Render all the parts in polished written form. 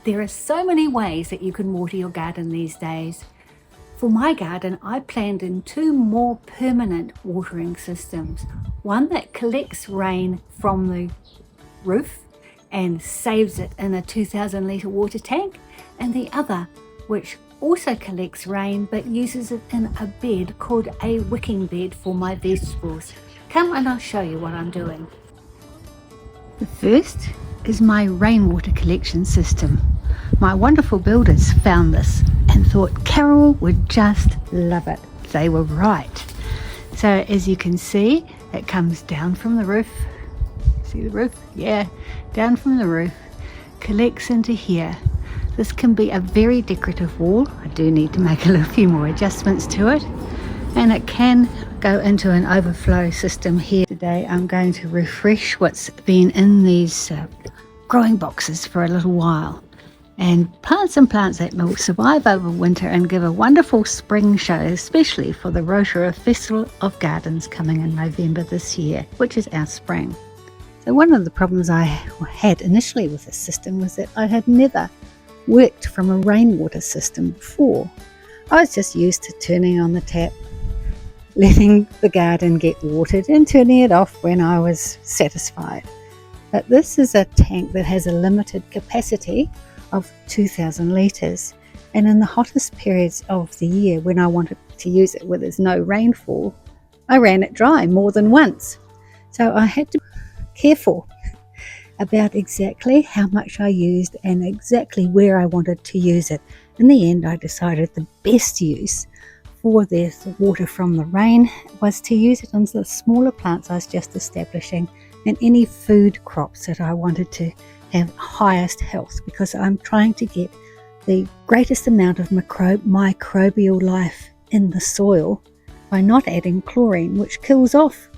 There are so many ways that you can water your garden these days. For my garden, I planned in 2 more permanent watering systems. One that collects rain from the roof and saves it in a 2,000 litre water tank, and the other which also collects rain but uses it in a bed called a wicking bed for my vegetables. Come and I'll show you what I'm doing. The first is my rainwater collection system. My wonderful builders found this and thought Carol would just love it. They were right. So as you can see, it comes down from the roof. See the roof? Yeah, down from the roof, collects into here. This can be a very decorative wall. I do need to make a few more adjustments to it. And it can go into an overflow system here. Today I'm going to refresh what's been in these growing boxes for a little while, and plant some plants that will survive over winter and give a wonderful spring show, especially for the Rotorua Festival of Gardens coming in November this year, which is our spring. So one of the problems I had initially with this system was that I had never worked from a rainwater system before. I was just used to turning on the tap, letting the garden get watered and turning it off when I was satisfied. But this is a tank that has a limited capacity of 2,000 litres, and in the hottest periods of the year when I wanted to use it where there's no rainfall, I ran it dry more than once. So I had to be careful about exactly how much I used and exactly where I wanted to use it. In the end, I decided the best use for the water from the rain was to use it on the smaller plants I was just establishing and any food crops that I wanted to have highest health, because I'm trying to get the greatest amount of microbial life in the soil by not adding chlorine, which kills off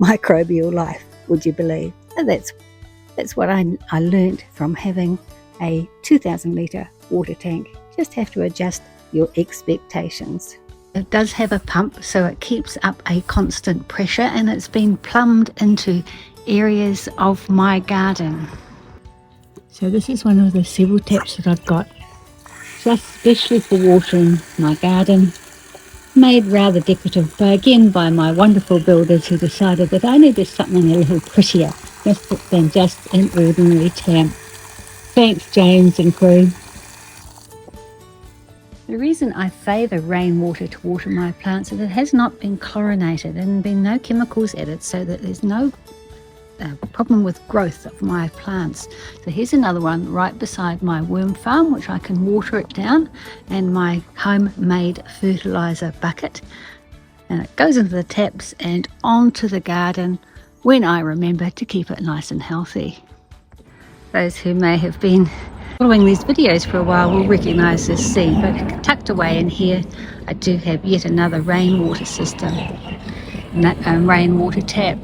microbial life, would you believe? And that's what I learned from having a 2,000 litre water tank. Just have to adjust your expectations. It does have a pump, so it keeps up a constant pressure, and it's been plumbed into areas of my garden. So this is one of the several taps that I've got, just especially for watering my garden, made rather decorative by my wonderful builders, who decided that I needed something a little prettier than just an ordinary tap. Thanks, James and crew. The reason I favour rainwater to water my plants is it has not been chlorinated and been no chemicals added, so that there's no problem with growth of my plants. So here's another one right beside my worm farm, which I can water it down, and my homemade fertiliser bucket, and it goes into the taps and onto the garden when I remember to keep it nice and healthy. Those who may have been following these videos for a while will recognise this scene, but tucked away in here I do have yet another rainwater system, rainwater tap.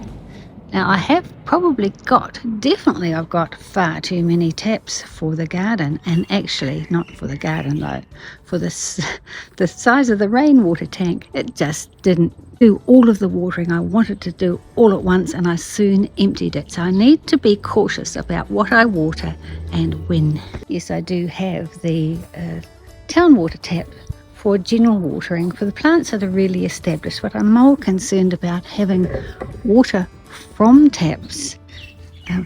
Now I have I've got far too many taps for the garden, and actually not for the garden though, for the size of the rainwater tank. It just didn't do all of the watering I wanted to do all at once, and I soon emptied it. So I need to be cautious about what I water and when. Yes, I do have the town water tap for general watering for the plants that are really established, but I'm more concerned about having water from taps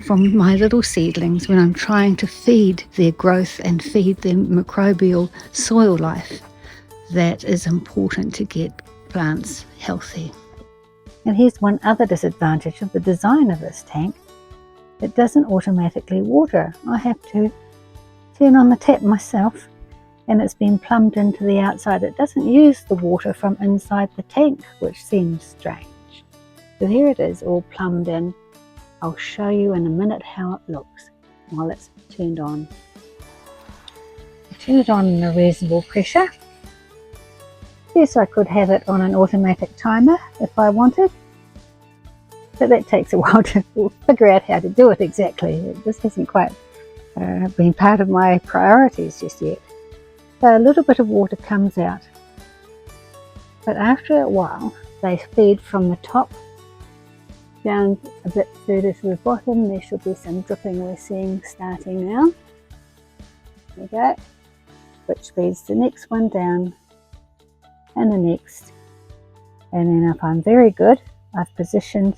from my little seedlings when I'm trying to feed their growth and feed their microbial soil life. That is important to get plants healthy. And here's one other disadvantage of the design of this tank. It doesn't automatically water. I have to turn on the tap myself, and it's been plumbed into the outside. It doesn't use the water from inside the tank, which seems strange. So here it is, all plumbed in. I'll show you in a minute how it looks while it's turned on. I turn it on in a reasonable pressure. Yes, I could have it on an automatic timer if I wanted, but that takes a while to figure out how to do it exactly. This hasn't quite been part of my priorities just yet. So a little bit of water comes out, but after a while they feed from the top down a bit further to the bottom. There should be some dripping we're seeing starting now. There we go, which feeds the next one down and the next. And then if I'm very good, I've positioned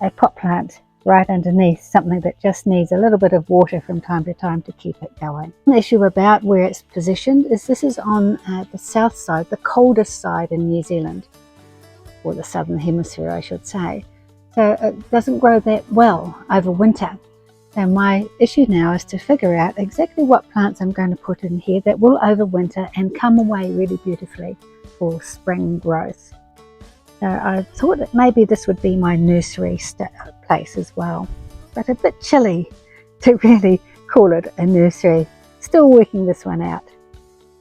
a pot plant right underneath, something that just needs a little bit of water from time to time to keep it going. The issue about where it's positioned is this is on the south side, the coldest side in New Zealand, or the southern hemisphere I should say. So it doesn't grow that well over winter. And my issue now is to figure out exactly what plants I'm going to put in here that will overwinter and come away really beautifully for spring growth. So I thought that maybe this would be my nursery place as well, but a bit chilly to really call it a nursery. Still working this one out.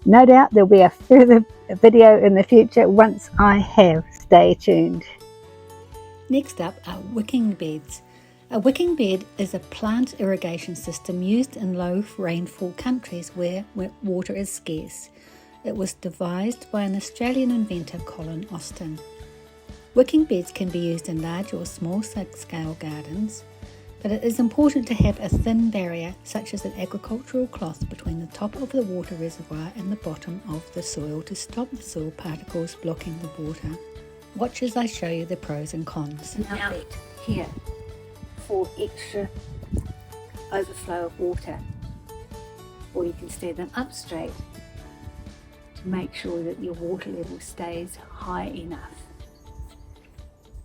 No doubt there'll be a further video in the future once I have. Stay tuned. Next up are wicking beds. A wicking bed is a plant irrigation system used in low rainfall countries where water is scarce. It was devised by an Australian inventor, Colin Austin. Wicking beds can be used in large or small scale gardens, but it is important to have a thin barrier such as an agricultural cloth between the top of the water reservoir and the bottom of the soil to stop the soil particles blocking the water. Watch as I show you the pros and cons. An outlet here for extra overflow of water, or you can stand them up straight to make sure that your water level stays high enough.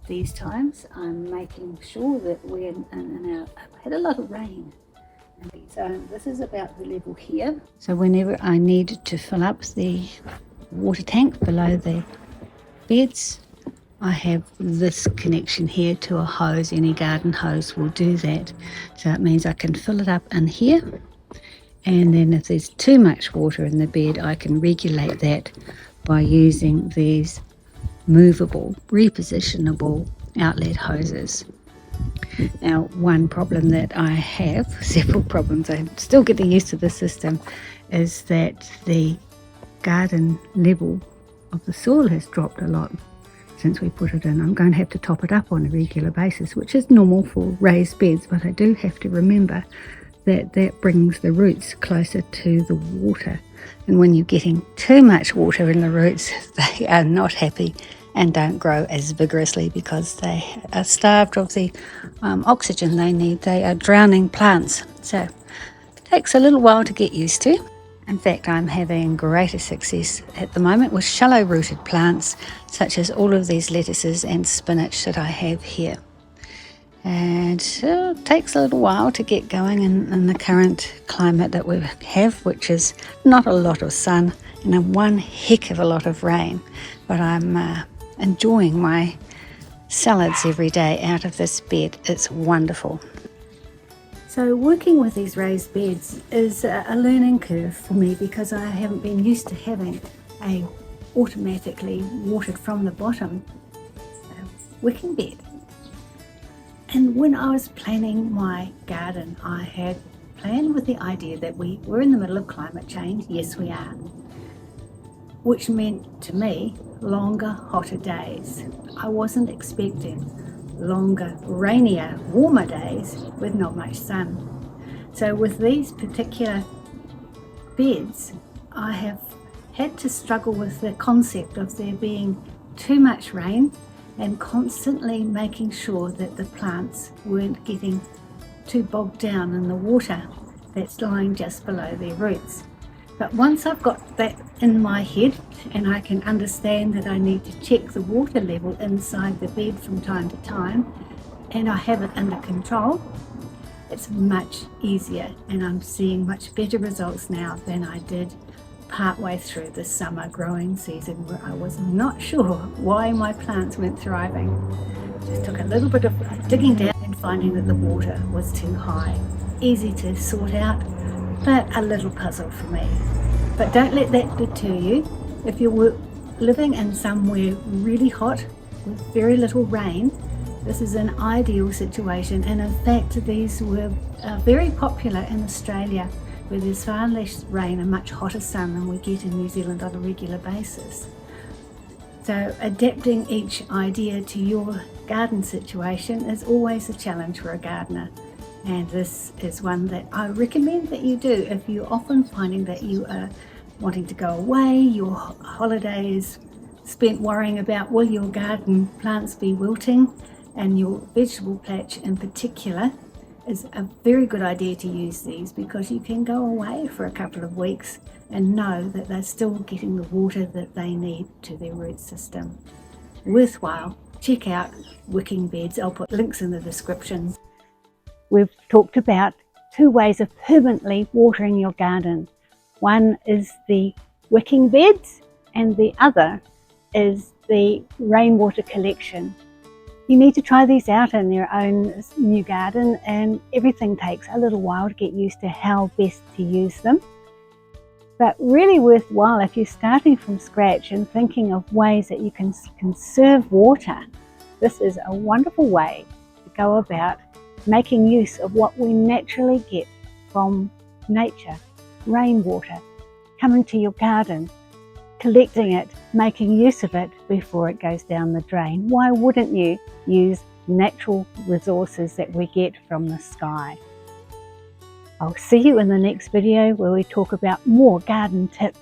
These times I'm making sure that we're I've had a lot of rain, so this is about the level here. So whenever I need to fill up the water tank below the beds, I have this connection here to a hose. Any garden hose will do that. So it means I can fill it up in here, and then if there's too much water in the bed, I can regulate that by using these movable, repositionable outlet hoses. Now, one problem that I have, several problems, I'm still getting used to the system, is that the garden level of the soil has dropped a lot since we put it in. I'm going to have to top it up on a regular basis, which is normal for raised beds, but I do have to remember that that brings the roots closer to the water. And when you're getting too much water in the roots, they are not happy and don't grow as vigorously because they are starved of the oxygen they need. They are drowning plants. So it takes a little while to get used to. In fact, I'm having greater success at the moment with shallow rooted plants, such as all of these lettuces and spinach that I have here. And it takes a little while to get going in the current climate that we have, which is not a lot of sun and one heck of a lot of rain. But I'm enjoying my salads every day out of this bed. It's wonderful. So working with these raised beds is a learning curve for me because I haven't been used to having a automatically watered from the bottom wicking bed. And when I was planning my garden, I had planned with the idea that we were in the middle of climate change. Yes, we are. Which meant to me longer, hotter days. I wasn't expecting longer, rainier, warmer days with not much sun. So with these particular beds, I have had to struggle with the concept of there being too much rain and constantly making sure that the plants weren't getting too bogged down in the water that's lying just below their roots. But once I've got that in my head and I can understand that I need to check the water level inside the bed from time to time and I have it under control, it's much easier and I'm seeing much better results now than I did partway through the summer growing season where I was not sure why my plants weren't thriving. Just took a little bit of digging down and finding that the water was too high. Easy to sort out, but a little puzzle for me. But don't let that deter you. If you're living in somewhere really hot with very little rain, this is an ideal situation. And in fact, these were very popular in Australia, where there's far less rain and much hotter sun than we get in New Zealand on a regular basis. So adapting each idea to your garden situation is always a challenge for a gardener. And this is one that I recommend that you do if you're often finding that you are wanting to go away, your holiday is spent worrying about will your garden plants be wilting, and your vegetable patch in particular is a very good idea to use these, because you can go away for a couple of weeks and know that they're still getting the water that they need to their root system. Worthwhile. Check out wicking beds. I'll put links in the description. We've talked about 2 ways of permanently watering your garden. One is the wicking beds and the other is the rainwater collection. You need to try these out in your own new garden, and everything takes a little while to get used to how best to use them. But really worthwhile if you're starting from scratch and thinking of ways that you can conserve water. This is a wonderful way to go about making use of what we naturally get from nature, rainwater, coming to your garden, collecting it, making use of it before it goes down the drain. Why wouldn't you use natural resources that we get from the sky? I'll see you in the next video where we talk about more garden tips.